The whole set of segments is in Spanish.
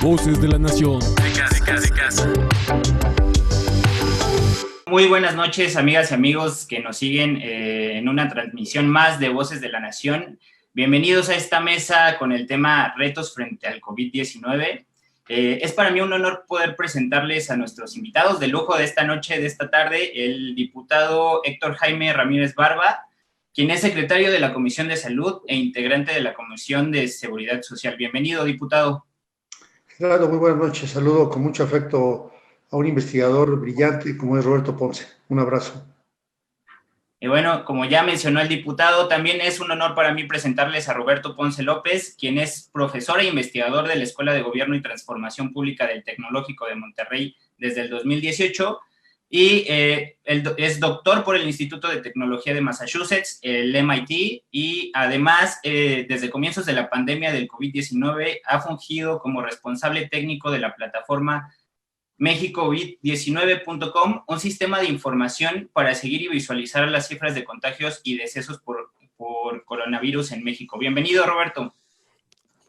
Voces de la Nación. De casa. Muy buenas noches, amigas y amigos que nos siguen en una transmisión más de Voces de la Nación. Bienvenidos a esta mesa con el tema Retos frente al COVID-19. Es para mí un honor poder presentarles a nuestros invitados de lujo de esta noche, de esta tarde, el diputado Héctor Jaime Ramírez Barba, quien es secretario de la Comisión de Salud e integrante de la Comisión de Seguridad Social. Bienvenido, diputado. Gerardo, muy buenas noches. Saludo con mucho afecto a un investigador brillante como es Roberto Ponce. Un abrazo. Y bueno, como ya mencionó el diputado, también es un honor para mí presentarles a Roberto Ponce López, quien es profesor e investigador de la Escuela de Gobierno y Transformación Pública del Tecnológico de Monterrey desde el 2018 y es doctor por el Instituto de Tecnología de Massachusetts, el MIT, y además, desde comienzos de la pandemia del COVID-19, ha fungido como responsable técnico de la plataforma mexicovid19.com, un sistema de información para seguir y visualizar las cifras de contagios y decesos por coronavirus en México. Bienvenido, Roberto.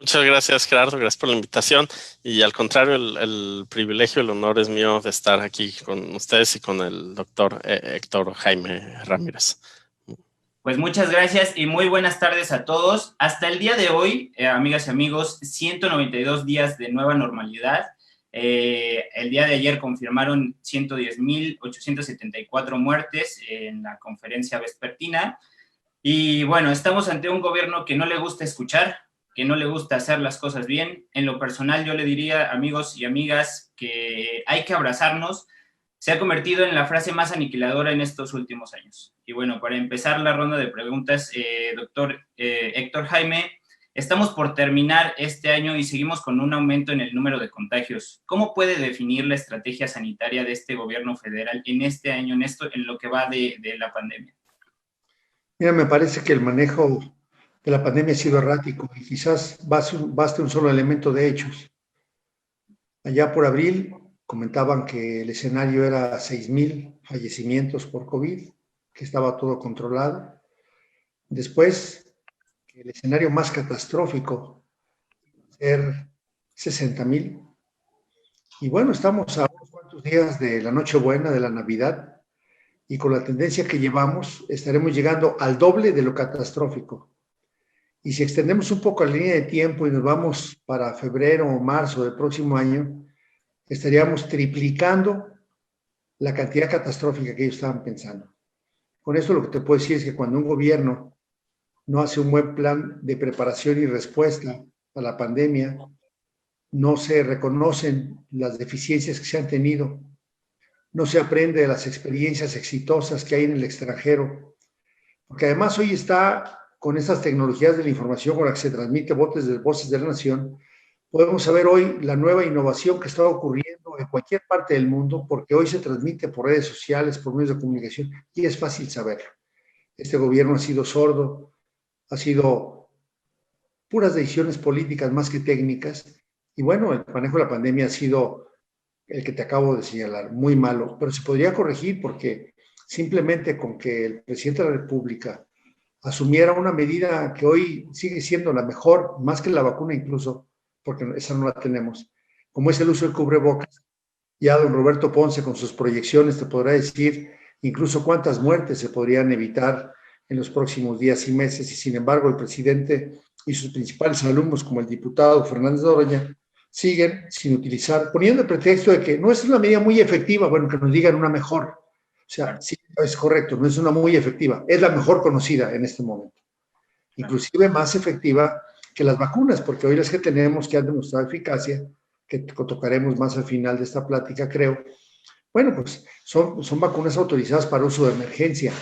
Muchas gracias, Gerardo, gracias por la invitación. Y al contrario, el privilegio, el honor es mío de estar aquí con ustedes y con el doctor Héctor Jaime Ramírez. Pues muchas gracias y muy buenas tardes a todos. Hasta el día de hoy, amigas y amigos, 192 días de nueva normalidad. El día de ayer confirmaron 110,874 muertes en la conferencia vespertina. Y bueno, estamos ante un gobierno que no le gusta escuchar, que no le gusta hacer las cosas bien. En lo personal, yo le diría, amigos y amigas, que hay que abrazarnos. Se ha convertido en la frase más aniquiladora en estos últimos años. Y bueno, para empezar la ronda de preguntas, doctor Héctor Jaime, estamos por terminar este año y seguimos con un aumento en el número de contagios. ¿Cómo puede definir la estrategia sanitaria de este gobierno federal en este año, en lo que va de la pandemia? Mira, me parece que el manejo de la pandemia ha sido errático y quizás baste un solo elemento de hechos. Allá por abril comentaban que el escenario era 6,000 fallecimientos por COVID, que estaba todo controlado. Después, que el escenario más catastrófico ser 60,000. Y bueno, estamos a unos cuantos días de la Nochebuena, de la Navidad, y con la tendencia que llevamos, estaremos llegando al doble de lo catastrófico. Y si extendemos un poco la línea de tiempo y nos vamos para febrero o marzo del próximo año, estaríamos triplicando la cantidad catastrófica que ellos estaban pensando. Con esto lo que te puedo decir es que cuando un gobierno no hace un buen plan de preparación y respuesta a la pandemia, no se reconocen las deficiencias que se han tenido, no se aprende de las experiencias exitosas que hay en el extranjero, porque además hoy está con estas tecnologías de la información con las que se transmite Voces de la Nación, podemos saber hoy la nueva innovación que está ocurriendo en cualquier parte del mundo, porque hoy se transmite por redes sociales, por medios de comunicación, y es fácil saberlo. Este gobierno ha sido sordo, ha sido puras decisiones políticas más que técnicas, y bueno, el manejo de la pandemia ha sido el que te acabo de señalar, muy malo, pero se podría corregir porque simplemente con que el presidente de la República asumiera una medida que hoy sigue siendo la mejor, más que la vacuna incluso, porque esa no la tenemos, como es el uso del cubrebocas. Ya don Roberto Ponce con sus proyecciones te podrá decir incluso cuántas muertes se podrían evitar en los próximos días y meses, y sin embargo el presidente y sus principales alumnos como el diputado Fernández Noroña siguen sin utilizar, poniendo el pretexto de que no es una medida muy efectiva, bueno, que nos digan una mejor. O sea, sí, es correcto, no es una muy efectiva, es la mejor conocida en este momento. Inclusive más efectiva que las vacunas, porque hoy las que tenemos que han demostrado eficacia, que tocaremos más al final de esta plática, creo, bueno, pues son vacunas autorizadas para uso de emergencia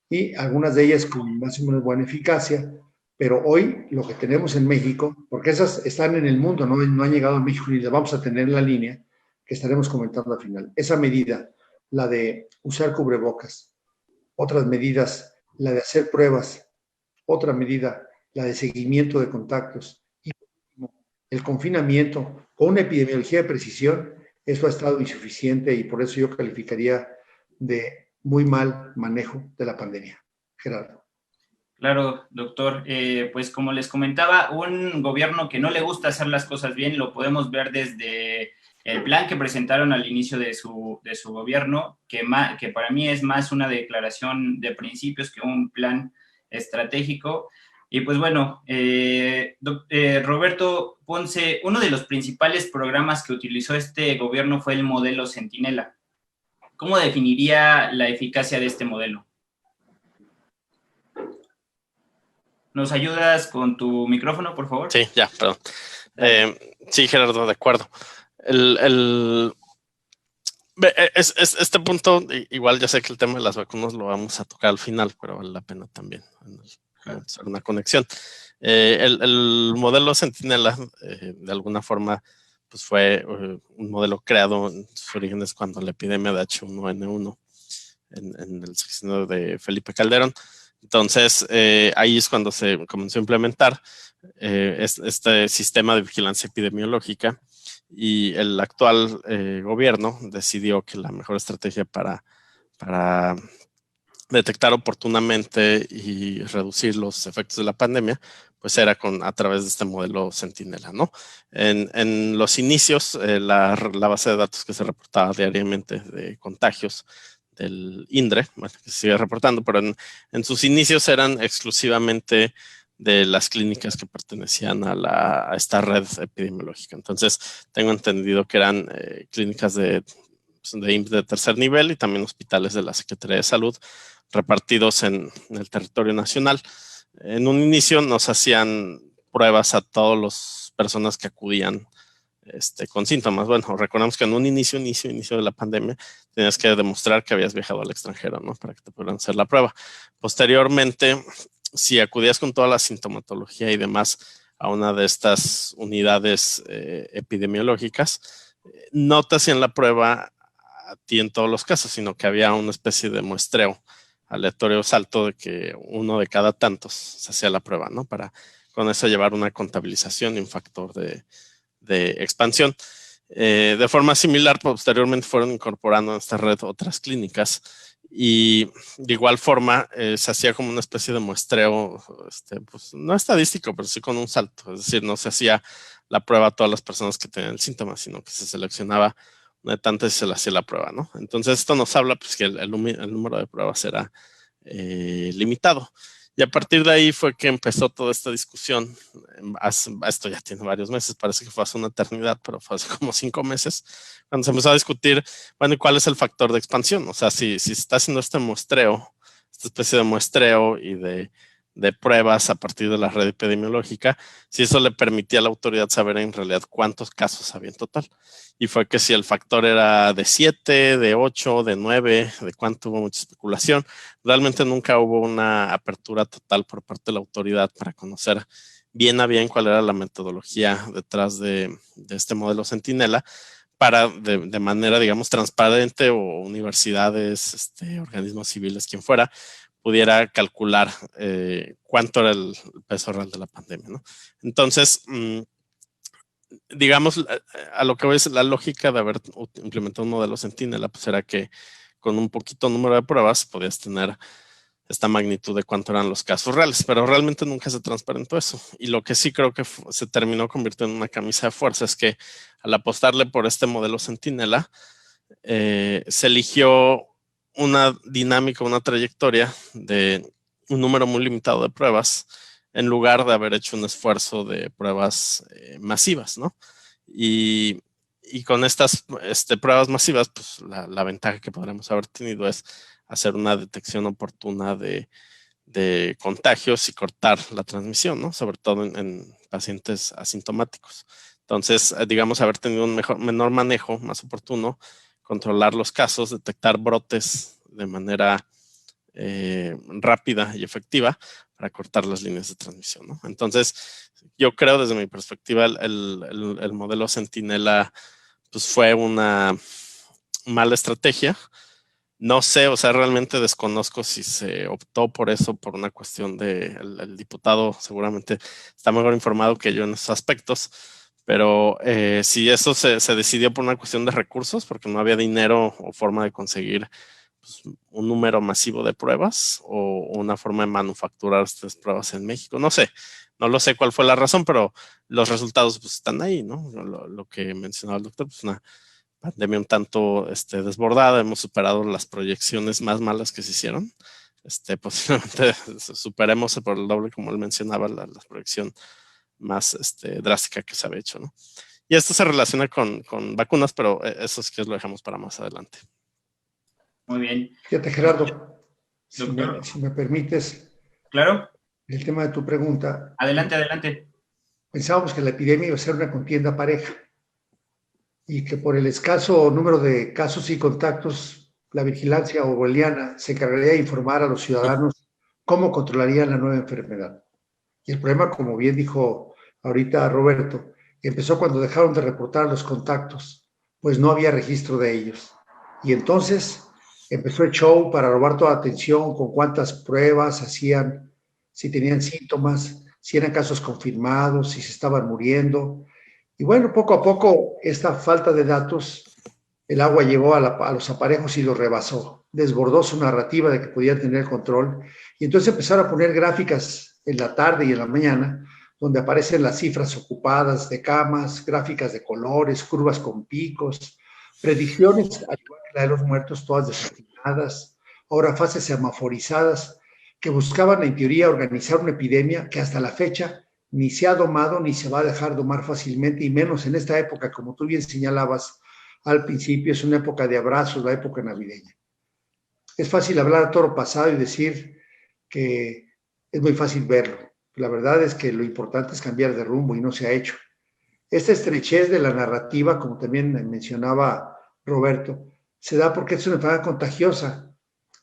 y algunas de ellas con más o menos buena eficacia, pero hoy lo que tenemos en México, porque esas están en el mundo, no han llegado a México ni las vamos a tener en la línea, que estaremos comentando al final. Esa medida, la de usar cubrebocas, otras medidas, la de hacer pruebas, otra medida, la de seguimiento de contactos, y el confinamiento con una epidemiología de precisión, eso ha estado insuficiente y por eso yo calificaría de muy mal manejo de la pandemia. Gerardo. Claro, doctor. Pues como les comentaba, un gobierno que no le gusta hacer las cosas bien lo podemos ver desde el plan que presentaron al inicio de su gobierno, que para mí es más una declaración de principios que un plan estratégico. Y pues bueno, Roberto Ponce, uno de los principales programas que utilizó este gobierno fue el modelo Centinela. ¿Cómo definiría la eficacia de este modelo? ¿Nos ayudas con tu micrófono, por favor? Sí, ya, perdón. Sí, Gerardo, de acuerdo. Este punto, igual ya sé que el tema de las vacunas lo vamos a tocar al final, pero vale la pena también hacer una conexión. El modelo Centinela, de alguna forma, pues fue un modelo creado en sus orígenes cuando la epidemia de H1N1 en el sexenio de Felipe Calderón. Entonces, ahí es cuando se comenzó a implementar este sistema de vigilancia epidemiológica, y el actual gobierno decidió que la mejor estrategia para detectar oportunamente y reducir los efectos de la pandemia, pues era a través de este modelo Centinela, ¿no? En los inicios, la base de datos que se reportaba diariamente de contagios del INDRE, bueno, que se sigue reportando, pero en sus inicios eran exclusivamente de las clínicas que pertenecían a esta red epidemiológica. Entonces, tengo entendido que eran clínicas de IMSS de tercer nivel y también hospitales de la Secretaría de Salud repartidos en el territorio nacional. En un inicio nos hacían pruebas a todas las personas que acudían con síntomas. Bueno, recordemos que en un inicio de la pandemia tenías que demostrar que habías viajado al extranjero, ¿no? Para que te pudieran hacer la prueba. Posteriormente, si acudías con toda la sintomatología y demás a una de estas unidades epidemiológicas, no te hacían la prueba a ti en todos los casos, sino que había una especie de muestreo aleatorio salto de que uno de cada tantos se hacía la prueba, ¿no? Para con eso llevar una contabilización y un factor de expansión. De forma similar, posteriormente fueron incorporando en esta red otras clínicas, y de igual forma se hacía como una especie de muestreo, pues, no estadístico, pero sí con un salto. Es decir, no se hacía la prueba a todas las personas que tenían el síntoma, sino que se seleccionaba una de tantas y se le hacía la prueba, ¿no? Entonces esto nos habla pues, que el número de pruebas era limitado. Y a partir de ahí fue que empezó toda esta discusión. Esto ya tiene varios meses, parece que fue hace una eternidad, pero fue hace como 5 meses, cuando se empezó a discutir, bueno, ¿y cuál es el factor de expansión? O sea, si se está haciendo este muestreo, esta especie de muestreo y de pruebas a partir de la red epidemiológica, si eso le permitía a la autoridad saber en realidad cuántos casos había en total. Y fue que si el factor era de 7, de 8, de 9, de cuánto, hubo mucha especulación. Realmente nunca hubo una apertura total por parte de la autoridad para conocer bien a bien cuál era la metodología detrás de este modelo Centinela, para de manera, digamos, transparente, o universidades, organismos civiles, quien fuera, pudiera calcular cuánto era el peso real de la pandemia, ¿no? Entonces, digamos, a lo que voy es la lógica de haber implementado un modelo Centinela, pues era que con un poquito número de pruebas podías tener esta magnitud de cuánto eran los casos reales, pero realmente nunca se transparentó eso. Y lo que sí creo que se terminó convirtiendo en una camisa de fuerza es que al apostarle por este modelo Centinela, se eligió una dinámica, una trayectoria de un número muy limitado de pruebas, en lugar de haber hecho un esfuerzo de pruebas masivas, ¿no? Y con estas pruebas masivas, pues la ventaja que podríamos haber tenido es hacer una detección oportuna de contagios y cortar la transmisión, ¿no? Sobre todo en pacientes asintomáticos. Entonces, digamos, haber tenido un menor manejo, más oportuno, controlar los casos, detectar brotes de manera rápida y efectiva para cortar las líneas de transmisión, ¿no? Entonces, yo creo desde mi perspectiva el modelo Centinela pues fue una mala estrategia. No sé, o sea, realmente desconozco si se optó por eso por una cuestión de el diputado seguramente está mejor informado que yo en esos aspectos, pero si eso se decidió por una cuestión de recursos, porque no había dinero o forma de conseguir pues, un número masivo de pruebas o una forma de manufacturar estas pruebas en México. No sé, no lo sé cuál fue la razón, pero los resultados pues, están ahí, ¿no? Lo que mencionaba el doctor, pues una pandemia un tanto desbordada, hemos superado las proyecciones más malas que se hicieron. Posiblemente superemos por el doble, como él mencionaba, la proyección más drástica que se había hecho, ¿no? Y esto se relaciona con vacunas, pero eso es que lo dejamos para más adelante. Muy bien. Fíjate, Gerardo, Doctor. si me permites, Claro. el tema de tu pregunta. Adelante, adelante. Pensábamos que la epidemia iba a ser una contienda pareja y que por el escaso número de casos y contactos, la vigilancia orwelliana se encargaría de informar a los ciudadanos cómo controlarían la nueva enfermedad. Y el problema, como bien dijo ahorita Roberto, empezó cuando dejaron de reportar los contactos, pues no había registro de ellos. Y entonces empezó el show para robar toda la atención con cuántas pruebas hacían, si tenían síntomas, si eran casos confirmados, si se estaban muriendo. Y bueno, poco a poco esta falta de datos, el agua llegó a los aparejos y los rebasó, desbordó su narrativa de que podían tener control. Y entonces empezaron a poner gráficas en la tarde y en la mañana, donde aparecen las cifras ocupadas de camas, gráficas de colores, curvas con picos, predicciones, al igual que la de los muertos, todas desatinadas, ahora fases semaforizadas, que buscaban en teoría organizar una epidemia que hasta la fecha ni se ha domado ni se va a dejar domar fácilmente, y menos en esta época, como tú bien señalabas al principio, es una época de abrazos, la época navideña. Es fácil hablar a toro pasado y decir que es muy fácil verlo. La verdad es que lo importante es cambiar de rumbo y no se ha hecho. Esta estrechez de la narrativa, como también mencionaba Roberto, se da porque es una enfermedad contagiosa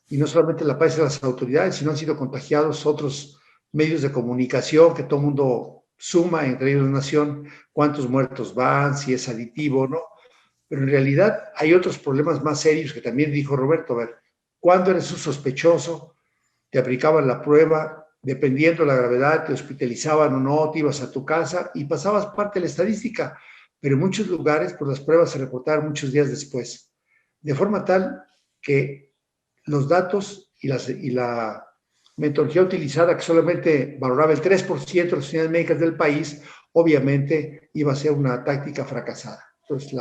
y no solamente la padecen las autoridades, sino han sido contagiados otros medios de comunicación que todo el mundo suma, entre ellos la Nación, cuántos muertos van, si es aditivo o no. Pero en realidad hay otros problemas más serios que también dijo Roberto. A ver, ¿cuándo eres un sospechoso? Te aplicaban la prueba, dependiendo de la gravedad, te hospitalizaban o no, te ibas a tu casa y pasabas parte de la estadística. Pero en muchos lugares, pues las pruebas se reportaron muchos días después. De forma tal que los datos y la metodología utilizada, que solamente valoraba el 3% de las unidades médicas del país, obviamente iba a ser una táctica fracasada. Entonces,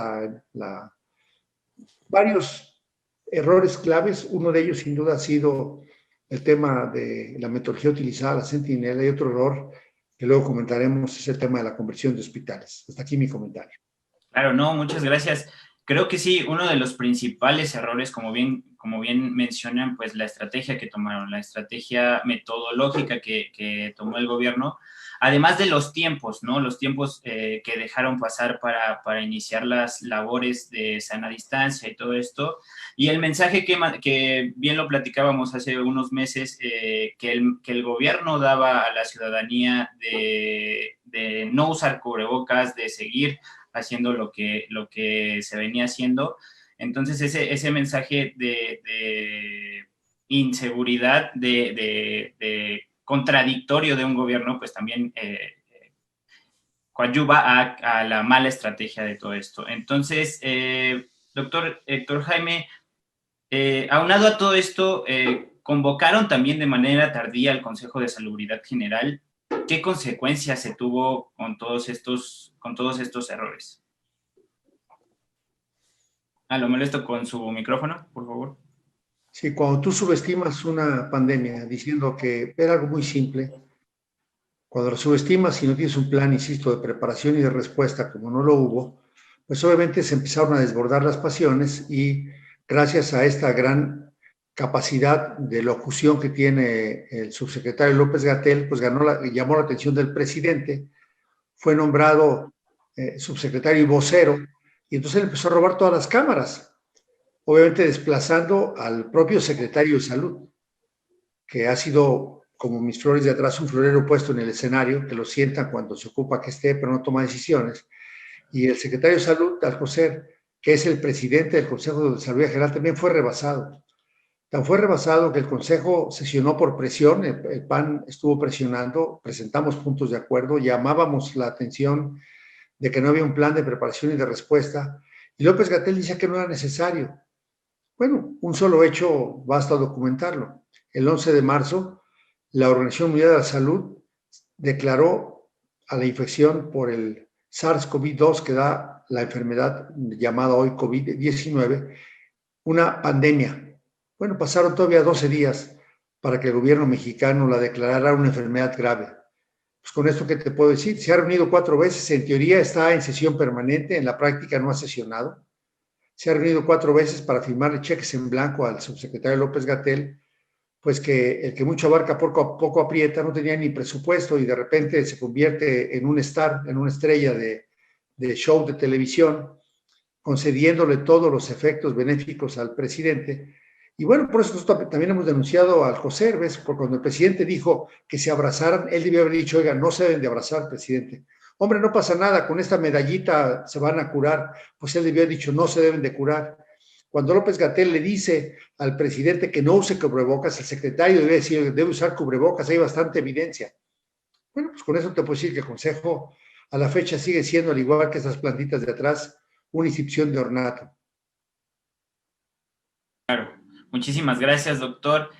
varios errores claves, uno de ellos sin duda ha sido el tema de la metodología utilizada, la Centinela, y otro error que luego comentaremos es el tema de la conversión de hospitales. Hasta aquí mi comentario. Claro, no, muchas gracias. Creo que sí, uno de los principales errores, como bien mencionan, pues la estrategia que tomaron, la estrategia metodológica que tomó el gobierno, además de los tiempos, ¿no? Los tiempos que dejaron pasar para iniciar las labores de sana distancia y todo esto, y el mensaje que bien lo platicábamos hace unos meses, que el gobierno daba a la ciudadanía de no usar cubrebocas, de seguir haciendo lo que se venía haciendo. Entonces, ese mensaje de inseguridad, de contradictorio de un gobierno, pues también coadyuva a la mala estrategia de todo esto. Entonces, doctor Héctor Jaime, aunado a todo esto, convocaron también de manera tardía al Consejo de Salubridad General. ¿Qué consecuencias se tuvo con todos estos errores? Lo molesto con su micrófono, por favor. Sí, cuando tú subestimas una pandemia diciendo que era algo muy simple, cuando lo subestimas y no tienes un plan, insisto, de preparación y de respuesta, como no lo hubo, pues obviamente se empezaron a desbordar las pasiones y gracias a esta gran capacidad de locución que tiene el subsecretario López-Gatell, pues llamó la atención del presidente, fue nombrado subsecretario y vocero, y entonces él empezó a robar todas las cámaras, obviamente desplazando al propio secretario de Salud, que ha sido, como mis flores de atrás, un florero puesto en el escenario, que lo sientan cuando se ocupa que esté, pero no toma decisiones. Y el secretario de Salud, Alcocer, que es el presidente del Consejo de Salud General, también fue rebasado. Tan fue rebasado que el Consejo sesionó por presión, el PAN estuvo presionando, presentamos puntos de acuerdo, llamábamos la atención de que no había un plan de preparación y de respuesta, y López-Gatell dice que no era necesario. Bueno, un solo hecho basta documentarlo. El 11 de marzo, la Organización Mundial de la Salud declaró a la infección por el SARS-CoV-2 que da la enfermedad llamada hoy COVID-19 una pandemia. Bueno, pasaron todavía 12 días para que el gobierno mexicano la declarara una enfermedad grave. Pues con esto, ¿qué te puedo decir? Se ha reunido 4 veces, en teoría está en sesión permanente, en la práctica no ha sesionado. Se ha reunido 4 veces para firmarle cheques en blanco al subsecretario López-Gatell, pues que el que mucho abarca poco a poco aprieta, no tenía ni presupuesto y de repente se convierte en un star, en una estrella de show de televisión, concediéndole todos los efectos benéficos al presidente. Y bueno, por eso nosotros también hemos denunciado al José, ¿ves? Porque cuando el presidente dijo que se abrazaran, él debió haber dicho, oiga, no se deben de abrazar, presidente. Hombre, no pasa nada, con esta medallita se van a curar. Pues él debió haber dicho, no se deben de curar. Cuando López-Gatell le dice al presidente que no use cubrebocas, el secretario debe decir, debe usar cubrebocas, hay bastante evidencia. Bueno, pues con eso te puedo decir que el Consejo a la fecha sigue siendo, al igual que esas plantitas de atrás, una institución de ornato. Claro, muchísimas gracias, doctor.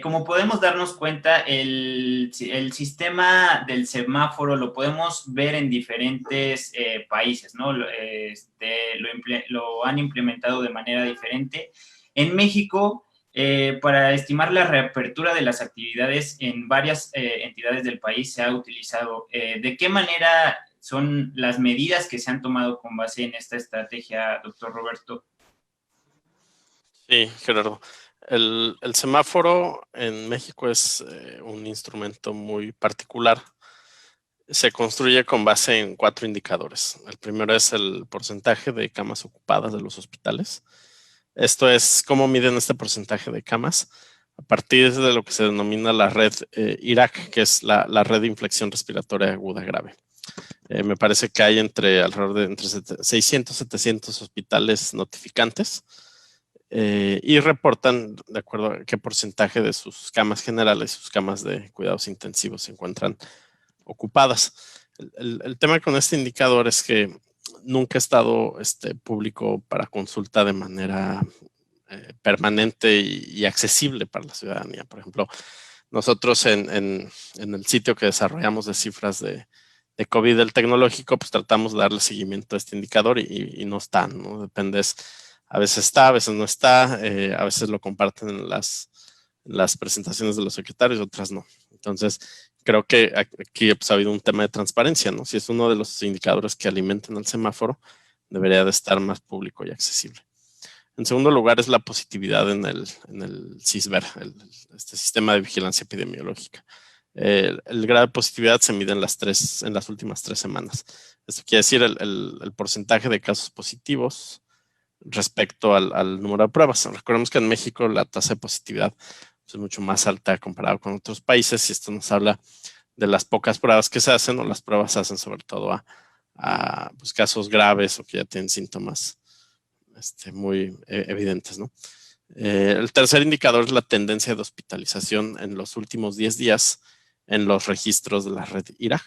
Como podemos darnos cuenta, el sistema del semáforo lo podemos ver en diferentes países, ¿no? Lo han implementado de manera diferente. En México, para estimar la reapertura de las actividades en varias entidades del país se ha utilizado. ¿De qué manera son las medidas que se han tomado con base en esta estrategia, doctor Roberto? Sí, Gerardo. El semáforo en México es un instrumento muy particular. Se construye con base en 4 indicadores. El primero es el porcentaje de camas ocupadas de los hospitales. Esto es cómo miden este porcentaje de camas a partir de lo que se denomina la red IRAC, que es la red de infección respiratoria aguda grave. Me parece que hay alrededor de entre 600 y 700 hospitales notificantes. Y reportan de acuerdo a qué porcentaje de sus camas generales, sus camas de cuidados intensivos se encuentran ocupadas. El tema con este indicador es que nunca ha estado público para consulta de manera permanente y accesible para la ciudadanía. Por ejemplo, nosotros en el sitio que desarrollamos de cifras de COVID del tecnológico, pues tratamos de darle seguimiento a este indicador y no están, ¿no? Dependes. A veces está, a veces no está, a veces lo comparten en las presentaciones de los secretarios, otras no. Entonces, creo que aquí pues, ha habido un tema de transparencia, ¿no? Si es uno de los indicadores que alimentan el semáforo, debería de estar más público y accesible. En segundo lugar es la positividad en el CISVER, este sistema de vigilancia epidemiológica. El grado de positividad se mide en las últimas 3 semanas. Esto quiere decir el porcentaje de casos positivos respecto al número de pruebas. Recordemos que en México la tasa de positividad es mucho más alta comparado con otros países y esto nos habla de las pocas pruebas que se hacen o las pruebas se hacen sobre todo a pues, casos graves o que ya tienen síntomas muy evidentes, ¿no? El tercer indicador es la tendencia de hospitalización en los últimos 10 días en los registros de la red IRAG.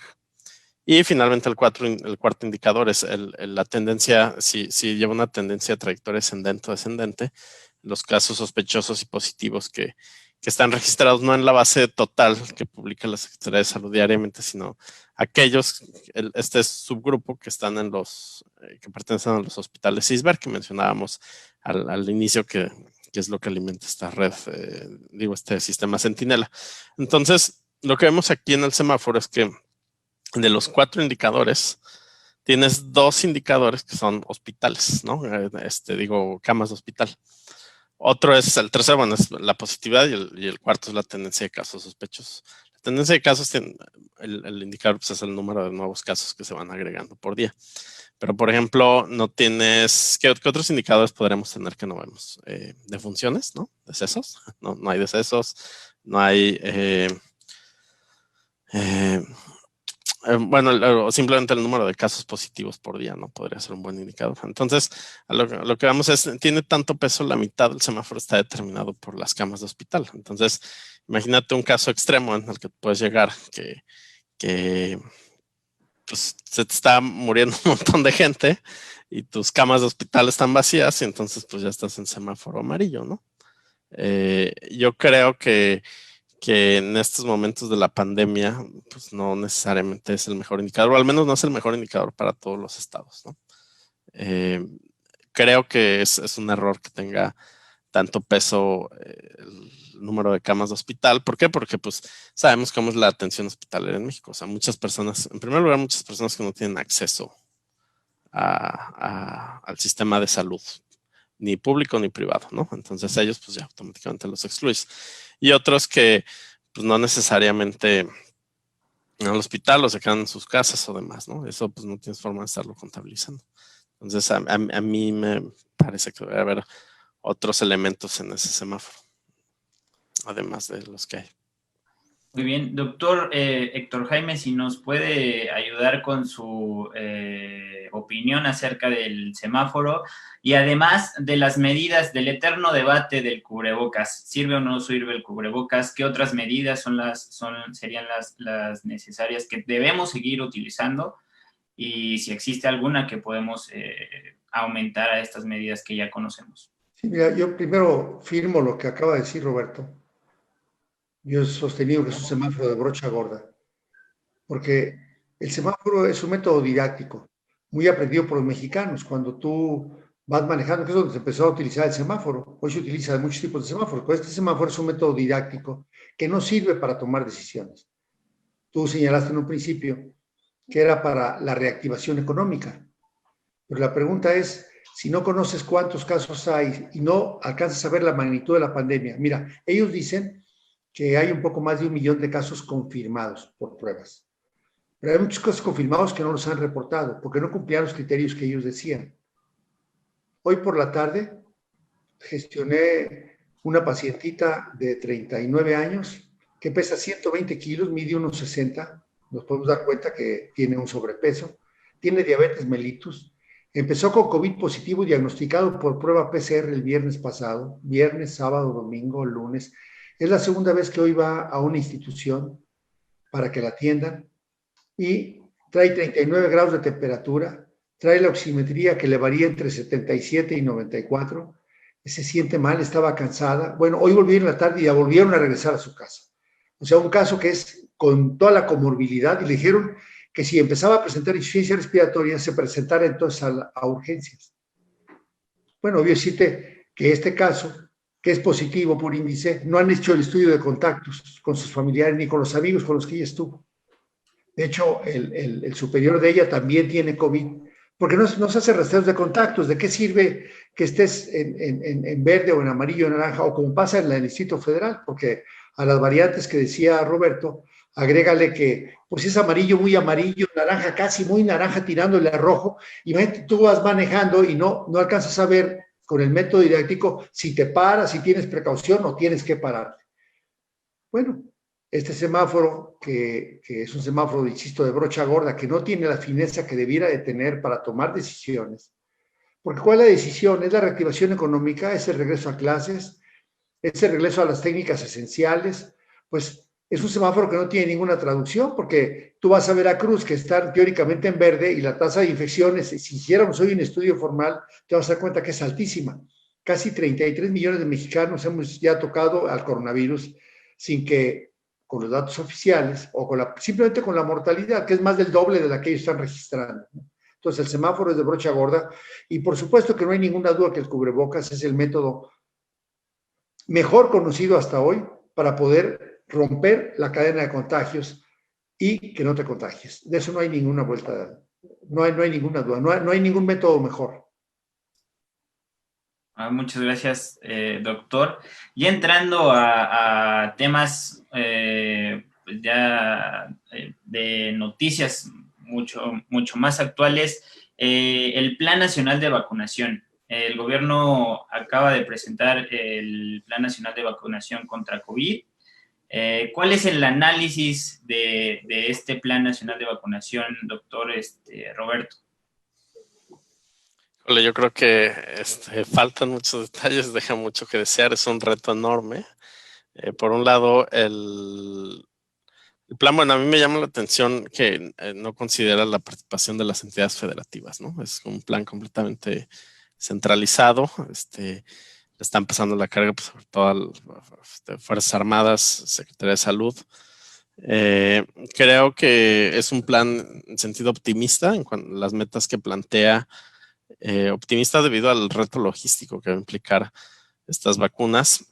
Y finalmente el cuarto indicador es la tendencia, si lleva una tendencia de trayectoria ascendente o descendente, los casos sospechosos y positivos que están registrados no en la base total que publica la Secretaría de Salud diariamente, sino aquellos, este subgrupo que están que pertenecen a los hospitales CISVER que mencionábamos al inicio, que es lo que alimenta esta red, este sistema Centinela. Entonces, lo que vemos aquí en el semáforo es que de los 4 indicadores, tienes 2 indicadores que son hospitales, ¿no? Camas de hospital. Otro es el tercero, bueno, es la positividad y el cuarto es la tendencia de casos sospechosos. La tendencia de casos, el indicador pues, es el número de nuevos casos que se van agregando por día. Pero, por ejemplo, no tienes, ¿qué otros indicadores podremos tener que no vemos? Defunciones, ¿no? Decesos, no hay decesos, no hay... bueno, simplemente el número de casos positivos por día no podría ser un buen indicador. Entonces, lo que vamos es, tiene tanto peso, la mitad del semáforo está determinado por las camas de hospital. Entonces, imagínate un caso extremo en el que puedes llegar que pues se te está muriendo un montón de gente y tus camas de hospital están vacías y entonces pues ya estás en semáforo amarillo, ¿no? Yo creo que en estos momentos de la pandemia, pues no necesariamente es el mejor indicador, o al menos no es el mejor indicador para todos los estados, ¿no? Creo que es un error que tenga tanto peso el número de camas de hospital. ¿Por qué? Porque pues sabemos cómo es la atención hospitalaria en México. O sea, muchas personas, en primer lugar, muchas personas que no tienen acceso al sistema de salud, ni público ni privado, ¿no? Entonces ellos pues ya automáticamente los excluyes. Y otros que pues no necesariamente en el hospital o se quedan en sus casas o demás, ¿no? Eso pues no tienes forma de estarlo contabilizando. Entonces a mí me parece que debe haber otros elementos en ese semáforo, además de los que hay. Muy bien, doctor Héctor Jaime, si nos puede ayudar con su opinión acerca del semáforo y además de las medidas del eterno debate del cubrebocas. ¿Sirve o no sirve el cubrebocas? ¿Qué otras medidas serían las necesarias que debemos seguir utilizando? Y si existe alguna que podemos aumentar a estas medidas que ya conocemos. Sí, mira, yo primero firmo lo que acaba de decir Roberto. Yo he sostenido que es un semáforo de brocha gorda, porque el semáforo es un método didáctico, muy aprendido por los mexicanos. Cuando tú vas manejando, que es donde se empezó a utilizar el semáforo, hoy se utiliza muchos tipos de semáforos, pero este semáforo es un método didáctico que no sirve para tomar decisiones. Tú señalaste en un principio que era para la reactivación económica, pero la pregunta es, si no conoces cuántos casos hay y no alcanzas a ver la magnitud de la pandemia, mira, ellos dicen que hay un poco más de 1 millón de casos confirmados por pruebas. Pero hay muchos casos confirmados que no los han reportado porque no cumplían los criterios que ellos decían. Hoy por la tarde gestioné una pacientita de 39 años que pesa 120 kilos, mide unos 60. Nos podemos dar cuenta que tiene un sobrepeso. Tiene diabetes mellitus. Empezó con COVID positivo diagnosticado por prueba PCR el viernes pasado. Viernes, sábado, domingo, lunes. Es la segunda vez que hoy va a una institución para que la atiendan y trae 39 grados de temperatura, trae la oximetría que le varía entre 77 y 94, se siente mal, estaba cansada. Bueno, hoy volvieron en la tarde y ya volvieron a regresar a su casa. O sea, un caso que es con toda la comorbilidad y le dijeron que si empezaba a presentar insuficiencia respiratoria se presentara entonces a urgencias. Bueno, obvio decirte que este caso, que es positivo por índice, no han hecho el estudio de contactos con sus familiares ni con los amigos con los que ella estuvo. De hecho, el superior de ella también tiene COVID, porque no se hace rastreos de contactos. ¿De qué sirve que estés en verde o en amarillo o naranja, o como pasa en el Distrito Federal? Porque a las variantes que decía Roberto, agrégale que pues es amarillo, muy amarillo, naranja, casi muy naranja, tirándole a rojo. Imagínate, tú vas manejando y no alcanzas a ver con el método didáctico si te paras, si tienes precaución o tienes que pararte. Bueno, este semáforo, que es un semáforo, insisto, de brocha gorda, que no tiene la fineza que debiera de tener para tomar decisiones. Porque ¿cuál es la decisión? Es la reactivación económica, es el regreso a clases, es el regreso a las técnicas esenciales. Pues es un semáforo que no tiene ninguna traducción, porque tú vas a Veracruz, que está teóricamente en verde, y la tasa de infecciones, si hiciéramos hoy un estudio formal, te vas a dar cuenta que es altísima. Casi 33 millones de mexicanos hemos ya tocado al coronavirus sin que con los datos oficiales o simplemente con la mortalidad, que es más del doble de la que ellos están registrando. Entonces, el semáforo es de brocha gorda y por supuesto que no hay ninguna duda que el cubrebocas es el método mejor conocido hasta hoy para poder romper la cadena de contagios y que no te contagies. De eso no hay ninguna vuelta, no hay ninguna duda, no hay ningún método mejor. Muchas gracias, doctor. Y entrando a temas ya de noticias mucho más actuales, el Plan Nacional de Vacunación. El gobierno acaba de presentar el Plan Nacional de Vacunación contra COVID. ¿Cuál es el análisis de este Plan Nacional de Vacunación, doctor Roberto? Yo creo que faltan muchos detalles, deja mucho que desear, es un reto enorme. Por un lado, El plan, bueno, a mí me llama la atención que no considera la participación de las entidades federativas, ¿no? Es un plan completamente centralizado, le están pasando la carga, pues, sobre todo a Fuerzas Armadas, Secretaría de Salud. Creo que es un plan en sentido optimista en cuanto a las metas que plantea, optimista debido al reto logístico que va a implicar estas vacunas.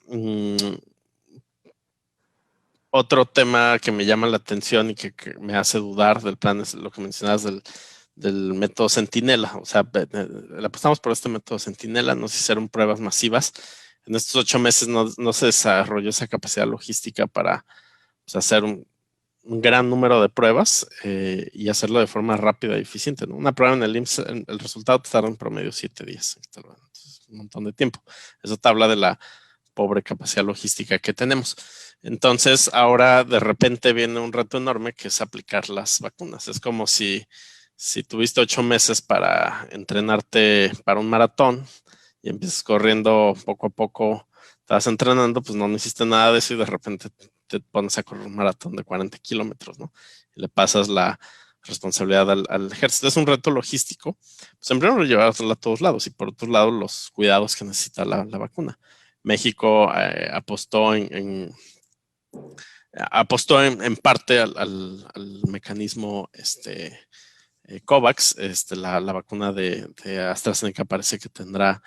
Otro tema que me llama la atención y que me hace dudar del plan es lo que mencionabas del método Centinela. O sea, le apostamos por este método Centinela, no se hicieron pruebas masivas. En estos 8 meses no se desarrolló esa capacidad logística para, pues, hacer un gran número de pruebas y hacerlo de forma rápida y eficiente, ¿no? Una prueba en el IMSS, el resultado te tarda en promedio 7 días. Entonces, un montón de tiempo. Eso te habla de la pobre capacidad logística que tenemos. Entonces, ahora de repente viene un reto enorme que es aplicar las vacunas. Es como si tuviste 8 meses para entrenarte para un maratón y empiezas corriendo poco a poco, estás entrenando, pues no hiciste nada de eso y de repente te pones a correr un maratón de 40 kilómetros, ¿no? Y le pasas la responsabilidad al ejército. Es un reto logístico. Pues en primer lugar, llevarla a todos lados y por otro lado, los cuidados que necesita la vacuna. México apostó en parte al mecanismo COVAX. La vacuna de AstraZeneca parece que tendrá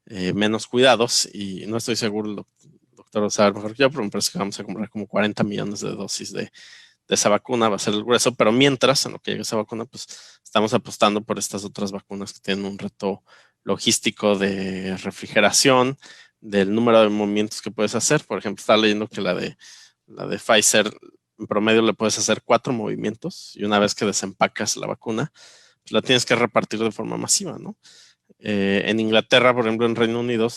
menos cuidados y no estoy seguro, el doctor sabe mejor que yo, pero me parece que vamos a comprar como 40 millones de dosis de esa vacuna, va a ser el grueso, pero mientras, en lo que llegue esa vacuna, pues estamos apostando por estas otras vacunas que tienen un reto logístico de refrigeración, del número de movimientos que puedes hacer. Por ejemplo, estaba leyendo que la de Pfizer, en promedio le puedes hacer 4 movimientos y una vez que desempacas la vacuna, pues la tienes que repartir de forma masiva, ¿no? En Inglaterra, por ejemplo, en Reino Unido,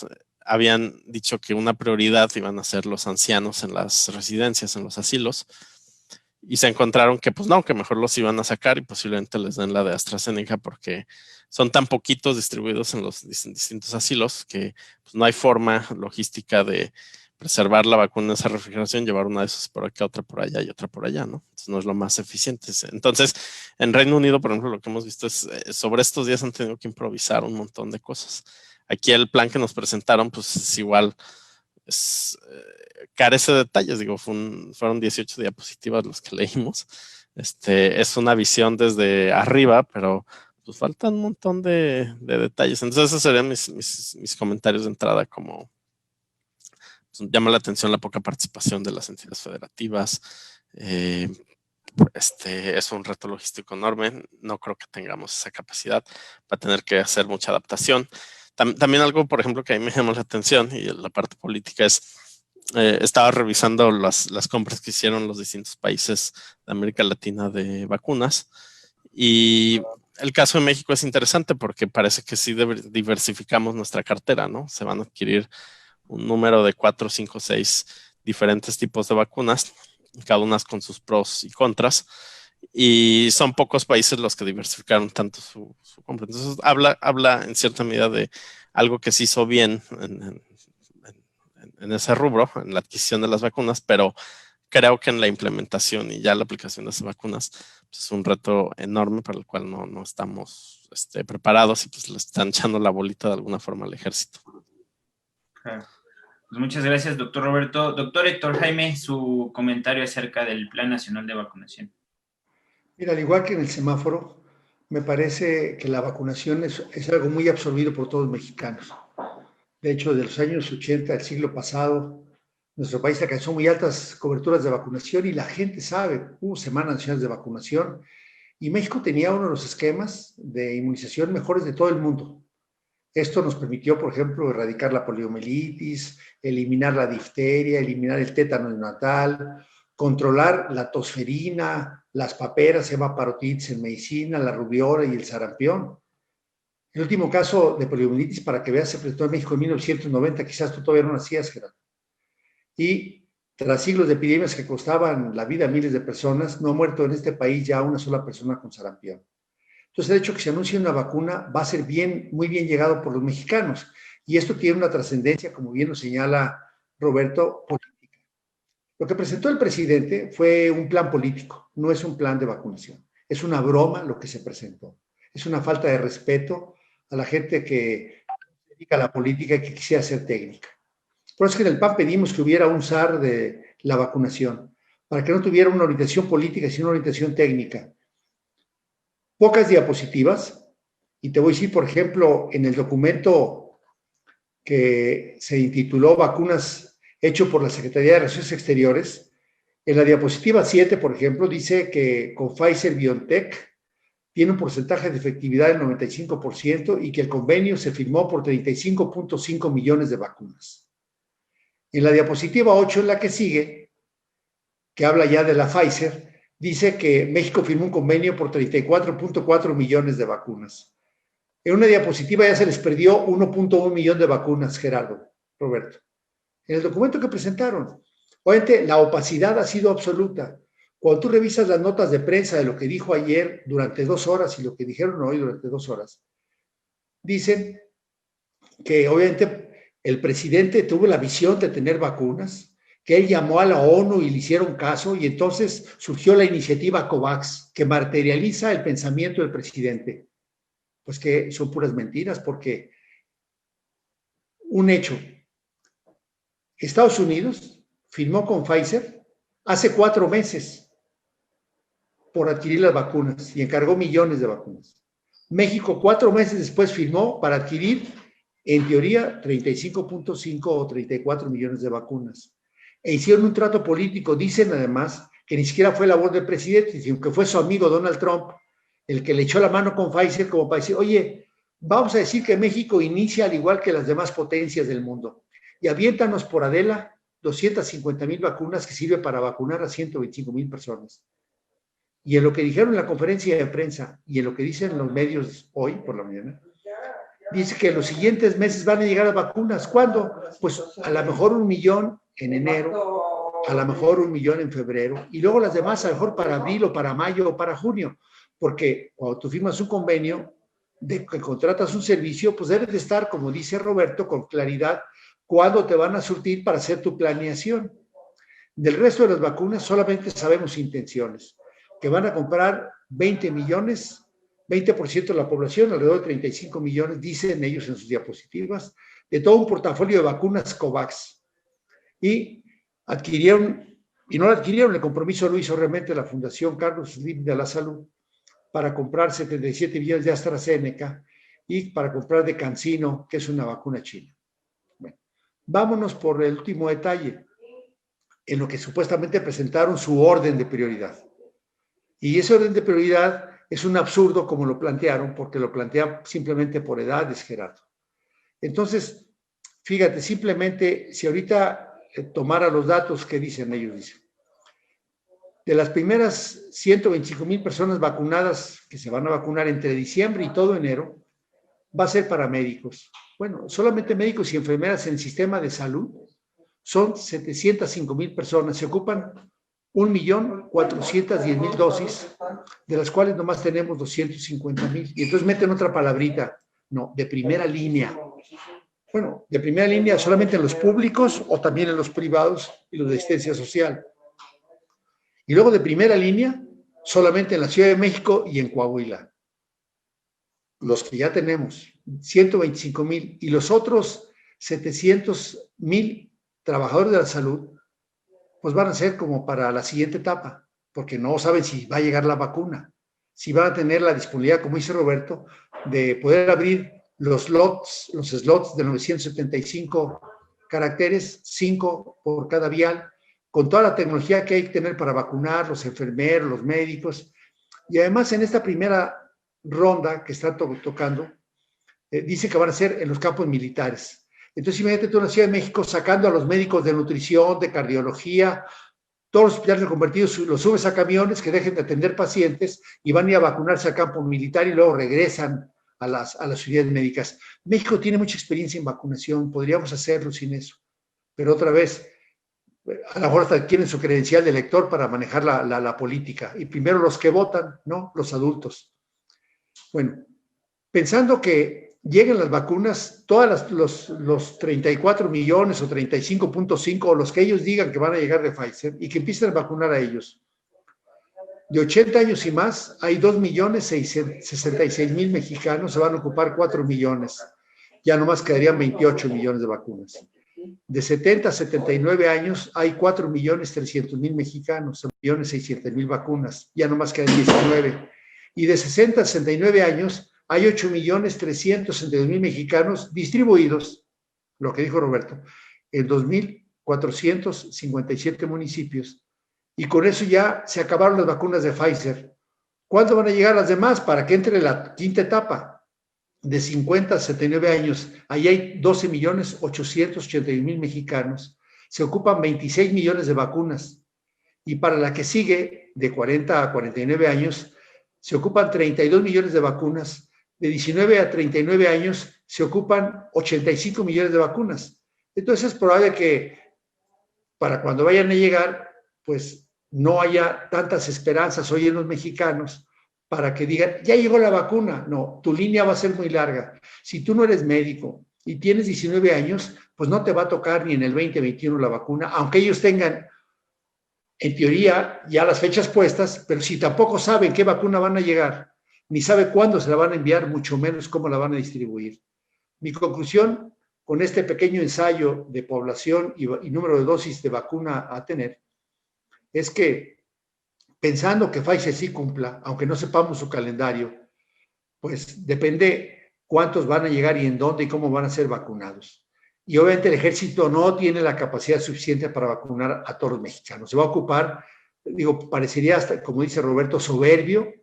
habían dicho que una prioridad iban a ser los ancianos en las residencias, en los asilos, y se encontraron que pues no, que mejor los iban a sacar y posiblemente les den la de AstraZeneca porque son tan poquitos distribuidos en los distintos asilos que pues, no hay forma logística de preservar la vacuna en esa refrigeración, llevar una de esas por acá, otra por allá y otra por allá, ¿no? Entonces no es lo más eficiente. Entonces, en Reino Unido, por ejemplo, lo que hemos visto es, sobre estos días han tenido que improvisar un montón de cosas. Aquí el plan que nos presentaron, pues es igual, carece de detalles, digo, fueron 18 diapositivas los que leímos. Es una visión desde arriba, pero pues faltan un montón de detalles. Entonces esos serían mis comentarios de entrada, como pues, llama la atención la poca participación de las entidades federativas. Es un reto logístico enorme, no creo que tengamos esa capacidad, va a tener que hacer mucha adaptación. También algo, por ejemplo, que a mí me llama la atención y la parte política es, estaba revisando las compras que hicieron los distintos países de América Latina de vacunas y el caso de México es interesante porque parece que sí diversificamos nuestra cartera, ¿no? Se van a adquirir un número de 4, 5, 6 diferentes tipos de vacunas, cada una con sus pros y contras, y son pocos países los que diversificaron tanto su compra. Entonces habla en cierta medida de algo que se hizo bien en ese rubro, en la adquisición de las vacunas, pero creo que en la implementación y ya la aplicación de esas vacunas pues es un reto enorme para el cual no estamos preparados y pues le están echando la bolita de alguna forma al ejército. Claro. Pues muchas gracias, doctor Roberto. Doctor Héctor Jaime, su comentario acerca del Plan Nacional de Vacunación. Mira, al igual que en el semáforo, me parece que la vacunación es algo muy absorbido por todos los mexicanos. De hecho, de los años 80 del siglo pasado, nuestro país alcanzó muy altas coberturas de vacunación y la gente sabe, hubo semanas nacionales de vacunación y México tenía uno de los esquemas de inmunización mejores de todo el mundo. Esto nos permitió, por ejemplo, erradicar la poliomielitis, eliminar la difteria, eliminar el tétano neonatal, controlar la tosferina, las paperas, hemaparotitis en medicina, la rubiola y el sarampión. El último caso de poliomielitis, para que veas, se presentó en México en 1990, quizás tú todavía no nacías, Gerardo. Y tras siglos de epidemias que costaban la vida a miles de personas, no ha muerto en este país ya una sola persona con sarampión. Entonces, el hecho que se anuncie una vacuna va a ser muy bien llegado por los mexicanos. Y esto tiene una trascendencia, como bien lo señala Roberto, política. Lo que presentó el presidente fue un plan político, no es un plan de vacunación. Es una broma lo que se presentó. Es una falta de respeto a la gente que se dedica a la política y que quisiera ser técnica. Por eso es que en el PAN pedimos que hubiera un SAR de la vacunación, para que no tuviera una orientación política, sino una orientación técnica. Pocas diapositivas, y te voy a decir, por ejemplo, en el documento que se intituló Vacunas hecho por la Secretaría de Relaciones Exteriores, en la diapositiva 7, por ejemplo, dice que con Pfizer-BioNTech tiene un porcentaje de efectividad del 95% y que el convenio se firmó por 35.5 millones de vacunas. En la diapositiva 8, en la que sigue, que habla ya de la Pfizer, dice que México firmó un convenio por 34.4 millones de vacunas. En una diapositiva ya se les perdió 1.1 millón de vacunas, Gerardo, Roberto. En el documento que presentaron, obviamente la opacidad ha sido absoluta. Cuando tú revisas las notas de prensa de lo que dijo ayer durante 2 horas y lo que dijeron hoy durante 2 horas, dicen que obviamente el presidente tuvo la visión de tener vacunas, que él llamó a la ONU y le hicieron caso, y entonces surgió la iniciativa COVAX, que materializa el pensamiento del presidente. Pues que son puras mentiras, porque un hecho, Estados Unidos firmó con Pfizer hace 4 meses por adquirir las vacunas y encargó millones de vacunas. México 4 meses después firmó para adquirir, en teoría, 35.5 o 34 millones de vacunas. E hicieron un trato político. Dicen además que ni siquiera fue labor del presidente, sino que fue su amigo Donald Trump el que le echó la mano con Pfizer como para decir, oye, vamos a decir que México inicia al igual que las demás potencias del mundo y aviéntanos por Adela 250,000 vacunas que sirve para vacunar a 125,000 personas. Y en lo que dijeron en la conferencia de prensa y en lo que dicen los medios hoy por la mañana, dice que en los siguientes meses van a llegar las vacunas. ¿Cuándo? Pues a lo mejor 1 millón en enero, a lo mejor 1 millón en febrero, y luego las demás a lo mejor para abril o para mayo o para junio. Porque cuando tú firmas un convenio de que contratas un servicio, pues debes de estar, como dice Roberto, con claridad cuándo te van a surtir para hacer tu planeación. Del resto de las vacunas solamente sabemos intenciones, que van a comprar 20 millones, 20% de la población, alrededor de 35 millones, dicen ellos en sus diapositivas, de todo un portafolio de vacunas COVAX. Y adquirieron, y no adquirieron, el compromiso lo hizo realmente la Fundación Carlos Slim de la Salud, para comprar 77 millones de AstraZeneca y para comprar de CanSino, que es una vacuna china. Bueno, vámonos por el último detalle, en lo que supuestamente presentaron su orden de prioridad. Y ese orden de prioridad es un absurdo como lo plantearon, porque lo plantean simplemente por edades, Gerardo. Entonces, fíjate, simplemente, si ahorita tomara los datos que dicen ellos, de las primeras 125,000 personas vacunadas que se van a vacunar entre diciembre y todo enero, va a ser para médicos. Bueno, solamente médicos y enfermeras en el sistema de salud son 705,000 personas. Se ocupan 1.410.000 dosis, de las cuales nomás tenemos 250,000. Y entonces meten otra palabrita, no, de primera línea. Bueno, de primera línea solamente en los públicos o también en los privados y los de asistencia social. Y luego de primera línea, solamente en la Ciudad de México y en Coahuila. Los que ya tenemos, 125,000. Y los otros 700,000 trabajadores de la salud, pues van a ser como para la siguiente etapa, porque no saben si va a llegar la vacuna, si van a tener la disponibilidad, como dice Roberto, de poder abrir los slots de 975 caracteres, 5 por cada vial, con toda la tecnología que hay que tener para vacunar, los enfermeros, los médicos. Y además en esta primera ronda que está tocando, dice que van a ser en los campos militares. Entonces imagínate tú en la Ciudad de México sacando a los médicos de nutrición, de cardiología, todos los hospitales reconvertidos, los subes a camiones que dejen de atender pacientes y van a ir a vacunarse al campo militar y luego regresan a las unidades médicas. México tiene mucha experiencia en vacunación, podríamos hacerlo sin eso. Pero otra vez, a lo mejor hasta adquieren su credencial de elector para manejar la política. Y primero los que votan, ¿no? Los adultos. Bueno, pensando que lleguen las vacunas, todas los 34 millones o 35.5 o los que ellos digan que van a llegar de Pfizer y que empiecen a vacunar a ellos. De 80 años y más, hay 2.666.000 mexicanos, se van a ocupar 4 millones. Ya nomás quedarían 28 millones de vacunas. De 70 a 79 años, hay 4.300.000 mexicanos, 1.600.000 vacunas. Ya nomás quedan 19. Y de 60 a 69 años, hay 8.362.000 mexicanos distribuidos, lo que dijo Roberto, en 2.457 municipios. Y con eso ya se acabaron las vacunas de Pfizer. ¿Cuándo van a llegar las demás? Para que entre la quinta etapa. De 50 a 79 años, ahí hay 12.881.000 mexicanos. Se ocupan 26 millones de vacunas. Y para la que sigue, de 40 a 49 años, se ocupan 32 millones de vacunas. De 19 a 39 años se ocupan 85 millones de vacunas. Entonces es probable que para cuando vayan a llegar, pues no haya tantas esperanzas hoy en los mexicanos para que digan, ya llegó la vacuna. No, tu línea va a ser muy larga. Si tú no eres médico y tienes 19 años, pues no te va a tocar ni en el 2021 la vacuna, aunque ellos tengan, en teoría, ya las fechas puestas, pero si tampoco saben qué vacuna van a llegar, ni sabe cuándo se la van a enviar, mucho menos cómo la van a distribuir. Mi conclusión con este pequeño ensayo de población y número de dosis de vacuna a tener es que, pensando que Pfizer sí cumpla, aunque no sepamos su calendario, pues depende cuántos van a llegar y en dónde y cómo van a ser vacunados. Y obviamente el ejército no tiene la capacidad suficiente para vacunar a todos los mexicanos. Se va a ocupar, digo, parecería hasta, como dice Roberto, soberbio,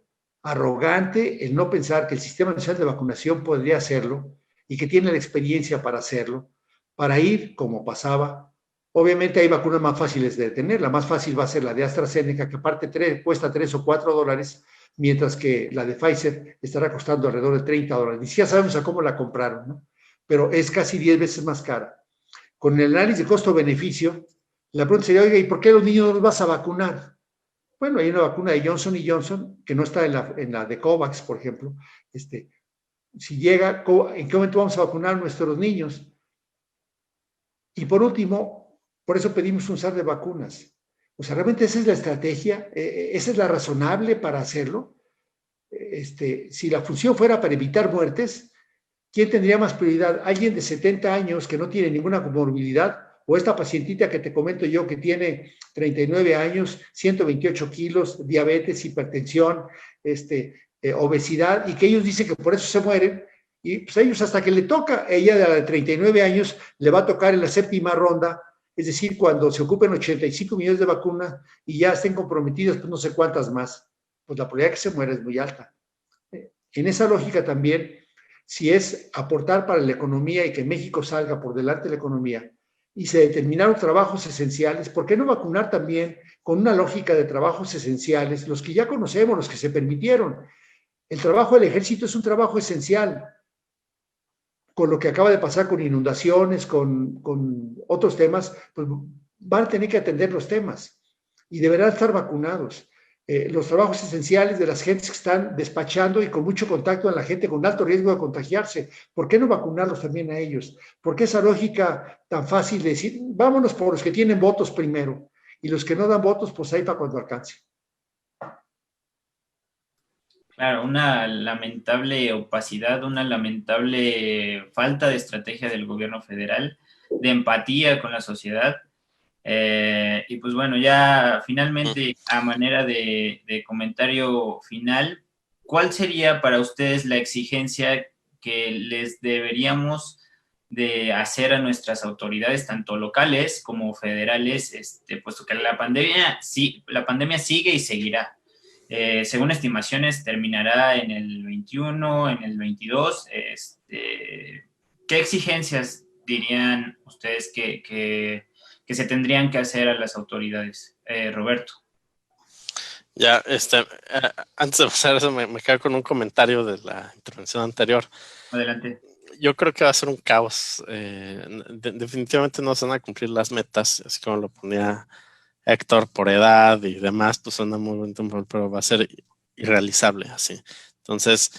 arrogante, el no pensar que el Sistema Nacional de Vacunación podría hacerlo y que tiene la experiencia para hacerlo, para ir como pasaba. Obviamente hay vacunas más fáciles de tener. La más fácil va a ser la de AstraZeneca, que aparte cuesta $3 o $4, mientras que la de Pfizer estará costando alrededor de $30. Ni siquiera sabemos a cómo la compraron, ¿no? Pero es casi 10 veces más cara. Con el análisis de costo-beneficio, la pregunta sería, oiga, ¿y por qué a los niños no los vas a vacunar? Bueno, hay una vacuna de Johnson & Johnson, que no está en la de COVAX, por ejemplo. Si llega, ¿en qué momento vamos a vacunar a nuestros niños? Y por último, por eso pedimos un SAR de vacunas. O sea, realmente esa es la estrategia, esa es la razonable para hacerlo. Si la función fuera para evitar muertes, ¿quién tendría más prioridad? ¿Alguien de 70 años que no tiene ninguna comorbilidad? ¿O esta pacientita que te comento yo que tiene 39 años, 128 kilos, diabetes, hipertensión, obesidad, y que ellos dicen que por eso se mueren? Y pues ellos hasta que le toca, ella de 39 años, le va a tocar en la séptima ronda, es decir, cuando se ocupen 85 millones de vacunas y ya estén comprometidas, pues no sé cuántas más, pues la probabilidad de que se muera es muy alta. En esa lógica también, si es aportar para la economía y que México salga por delante de la economía y se determinaron trabajos esenciales, ¿por qué no vacunar también con una lógica de trabajos esenciales, los que ya conocemos, los que se permitieron? El trabajo del ejército es un trabajo esencial. Con lo que acaba de pasar con inundaciones, con otros temas, pues van a tener que atender los temas y deberán estar vacunados. Los trabajos esenciales de las gentes que están despachando y con mucho contacto con la gente con alto riesgo de contagiarse, ¿por qué no vacunarlos también a ellos? ¿Por qué esa lógica tan fácil de decir, vámonos por los que tienen votos primero y los que no dan votos, pues ahí para cuando alcance? Claro, una lamentable opacidad, una lamentable falta de estrategia del gobierno federal, de empatía con la sociedad. Y pues bueno, ya finalmente, a manera de comentario final, ¿cuál sería para ustedes la exigencia que les deberíamos de hacer a nuestras autoridades, tanto locales como federales, puesto que la pandemia sigue y seguirá? Según estimaciones, terminará en el 21, en el 22. ¿Qué exigencias dirían ustedes que se tendrían que hacer a las autoridades? Roberto. Ya, antes de pasar eso, me quedo con un comentario de la intervención anterior. Adelante. Yo creo que va a ser un caos. Definitivamente no se van a cumplir las metas, así como lo ponía Héctor, por edad y demás, pues suena muy bonito, pero va a ser irrealizable así. Entonces,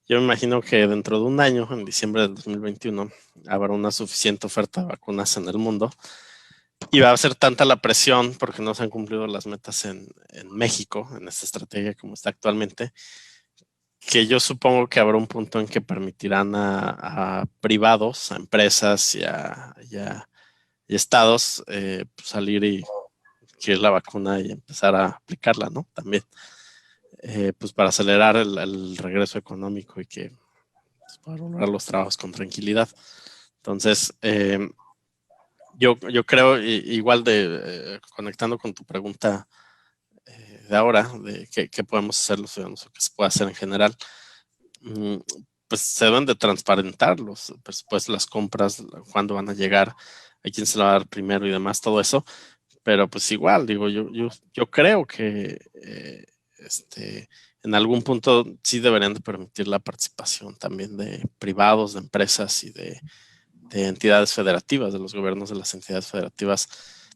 Yo me imagino que dentro de un año, en diciembre del 2021, habrá una suficiente oferta de vacunas en el mundo y va a ser tanta la presión porque no se han cumplido las metas en México, en esta estrategia como está actualmente, que yo supongo que habrá un punto en que permitirán a privados, a empresas y a estados pues salir y adquirir la vacuna y empezar a aplicarla, ¿no? También, pues para acelerar el regreso económico y que pues, para lograr los trabajos con tranquilidad. Entonces, yo creo, igual conectando con tu pregunta de ahora, de qué podemos hacer los ciudadanos o qué se puede hacer en general, pues se deben de transparentar los presupuestos, las compras, cuándo van a llegar, a quién se lo va a dar primero y demás, todo eso. Pero pues igual, digo, yo creo que en algún punto sí deberían de permitir la participación también de privados, de empresas y de entidades federativas, de los gobiernos de las entidades federativas,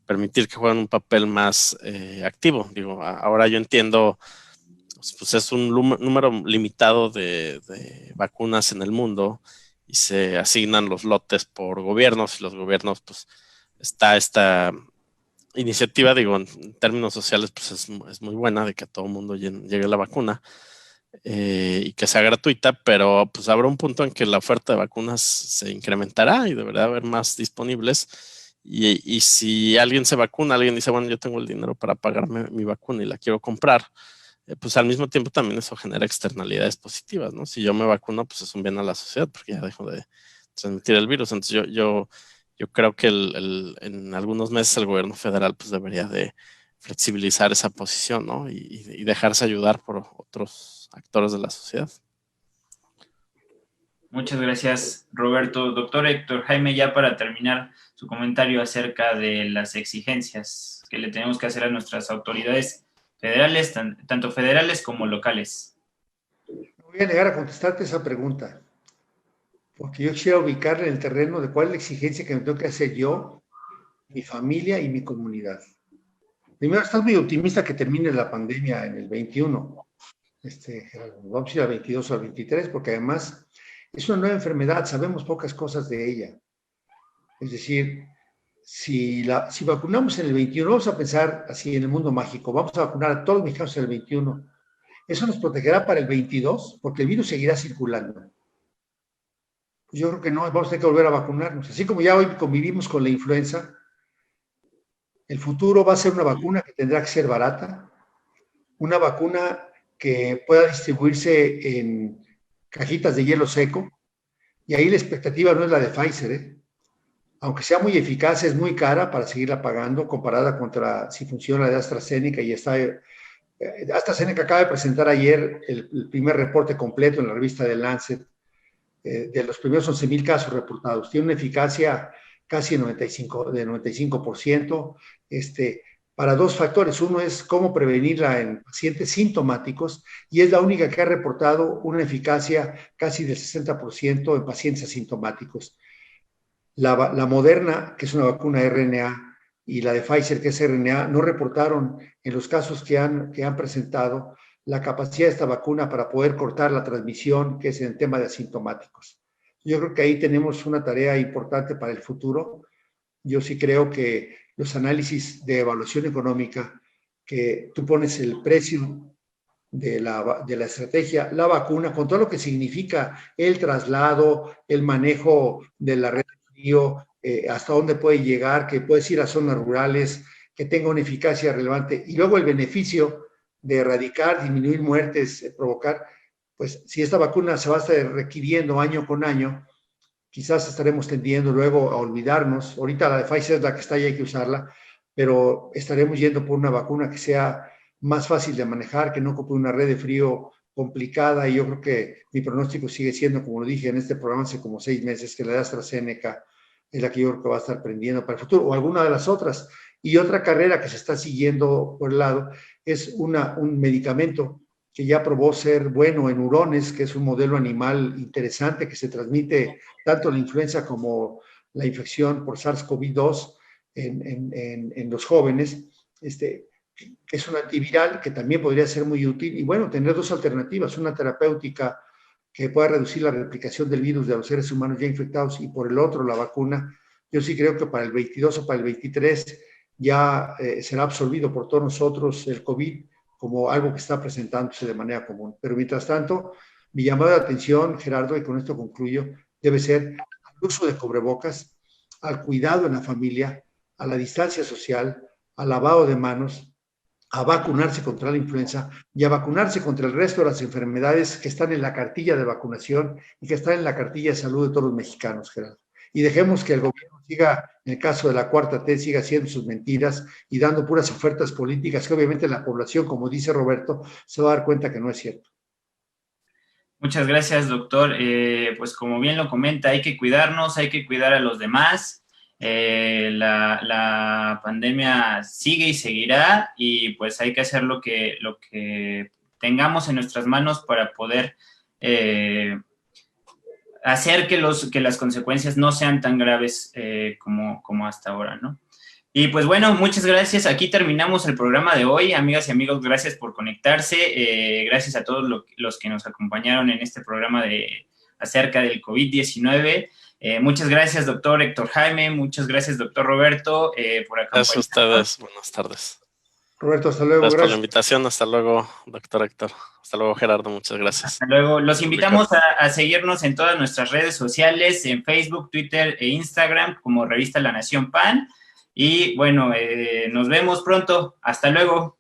permitir que jueguen un papel más activo. Digo, ahora yo entiendo, pues es un número limitado de vacunas en el mundo y se asignan los lotes por gobiernos y los gobiernos, pues está esta iniciativa, digo, en términos sociales, pues es muy buena de que a todo el mundo llegue la vacuna y que sea gratuita, pero pues habrá un punto en que la oferta de vacunas se incrementará y deberá haber más disponibles. Y si alguien se vacuna, alguien dice, bueno, yo tengo el dinero para pagarme mi vacuna y la quiero comprar, pues al mismo tiempo también eso genera externalidades positivas, ¿no? Si yo me vacuno, pues es un bien a la sociedad porque ya dejo de transmitir el virus. Entonces yo creo que en algunos meses el gobierno federal pues debería de flexibilizar esa posición, ¿no? Y dejarse ayudar por otros actores de la sociedad. Muchas gracias, Roberto. Doctor Héctor Jaime, ya para terminar su comentario acerca de las exigencias que le tenemos que hacer a nuestras autoridades federales, tanto federales como locales. No voy a negar a contestarte esa pregunta, porque yo quisiera ubicarle en el terreno de cuál es la exigencia que me tengo que hacer yo, mi familia y mi comunidad. Primero, estás muy optimista que termine la pandemia en el 21. Vamos a ir al 22 o al 23, porque además es una nueva enfermedad, sabemos pocas cosas de ella. Es decir, si vacunamos en el 21, vamos a pensar así en el mundo mágico, vamos a vacunar a todos los mexicanos en el 21. ¿Eso nos protegerá para el 22? Porque el virus seguirá circulando. Yo creo que no, vamos a tener que volver a vacunarnos. Así como ya hoy convivimos con la influenza, el futuro va a ser una vacuna que tendrá que ser barata, una vacuna que pueda distribuirse en cajitas de hielo seco, y ahí la expectativa no es la de Pfizer, ¿eh? Aunque sea muy eficaz, es muy cara para seguirla pagando comparada contra si funciona la de AstraZeneca y está... AstraZeneca acaba de presentar ayer el primer reporte completo en la revista de Lancet de los primeros 11,000 casos reportados. Tiene una eficacia casi de 95%, para dos factores. Uno es cómo prevenirla en pacientes sintomáticos y es la única que ha reportado una eficacia casi del 60% en pacientes asintomáticos. La Moderna, que es una vacuna RNA, y la de Pfizer, que es RNA, no reportaron en los casos que han presentado la capacidad de esta vacuna para poder cortar la transmisión, que es en el tema de asintomáticos. Yo creo que ahí tenemos una tarea importante para el futuro. Yo sí creo que los análisis de evaluación económica, que tú pones el precio de la estrategia, la vacuna, con todo lo que significa el traslado, el manejo de la red de frío, hasta dónde puede llegar, que puedes ir a zonas rurales, que tenga una eficacia relevante, y luego el beneficio de erradicar, disminuir muertes, provocar, pues si esta vacuna se va a estar requiriendo año con año, quizás estaremos tendiendo luego a olvidarnos. Ahorita la de Pfizer es la que está y hay que usarla, pero estaremos yendo por una vacuna que sea más fácil de manejar, que no ocupe una red de frío complicada, y yo creo que mi pronóstico sigue siendo, como lo dije en este programa hace como 6 meses, que la de AstraZeneca es la que yo creo que va a estar prendiendo para el futuro, o alguna de las otras. Y otra carrera que se está siguiendo por el lado es un medicamento que ya probó ser bueno en hurones, que es un modelo animal interesante que se transmite tanto la influenza como la infección por SARS-CoV-2 en los jóvenes, que es un antiviral que también podría ser muy útil. Y bueno, tener dos alternativas, una terapéutica que pueda reducir la replicación del virus de los seres humanos ya infectados, y por el otro la vacuna, yo sí creo que para el 22 o para el 23 ya será absorbido por todos nosotros el COVID como algo que está presentándose de manera común. Pero mientras tanto, mi llamado de atención, Gerardo, y con esto concluyo, debe ser al uso de cubrebocas, al cuidado en la familia, a la distancia social, al lavado de manos, a vacunarse contra la influenza y a vacunarse contra el resto de las enfermedades que están en la cartilla de vacunación y que están en la cartilla de salud de todos los mexicanos, Gerardo. Y dejemos que el gobierno siga, en el caso de la cuarta T, siga haciendo sus mentiras y dando puras ofertas políticas que obviamente la población, como dice Roberto, se va a dar cuenta que no es cierto. Muchas gracias, doctor. Pues como bien lo comenta, hay que cuidarnos, hay que cuidar a los demás. La pandemia sigue y seguirá, y pues hay que hacer lo que tengamos en nuestras manos para poder hacer que las consecuencias no sean tan graves como hasta ahora, ¿no? Y pues bueno, muchas gracias. Aquí terminamos el programa de hoy. Amigas y amigos, gracias por conectarse. Gracias a todos los que nos acompañaron en este programa acerca del COVID-19. Muchas gracias, doctor Héctor Jaime. Muchas gracias, doctor Roberto, por acompañarnos. Gracias a ustedes. Buenas tardes. Roberto, hasta luego. Gracias por la invitación. Hasta luego, doctor Héctor. Hasta luego, Gerardo. Muchas gracias. Hasta luego. Los invitamos a seguirnos en todas nuestras redes sociales, en Facebook, Twitter e Instagram, como Revista La Nación PAN. Y bueno, nos vemos pronto. Hasta luego.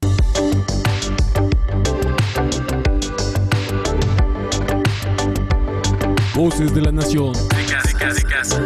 Voces de la Nación. De casa.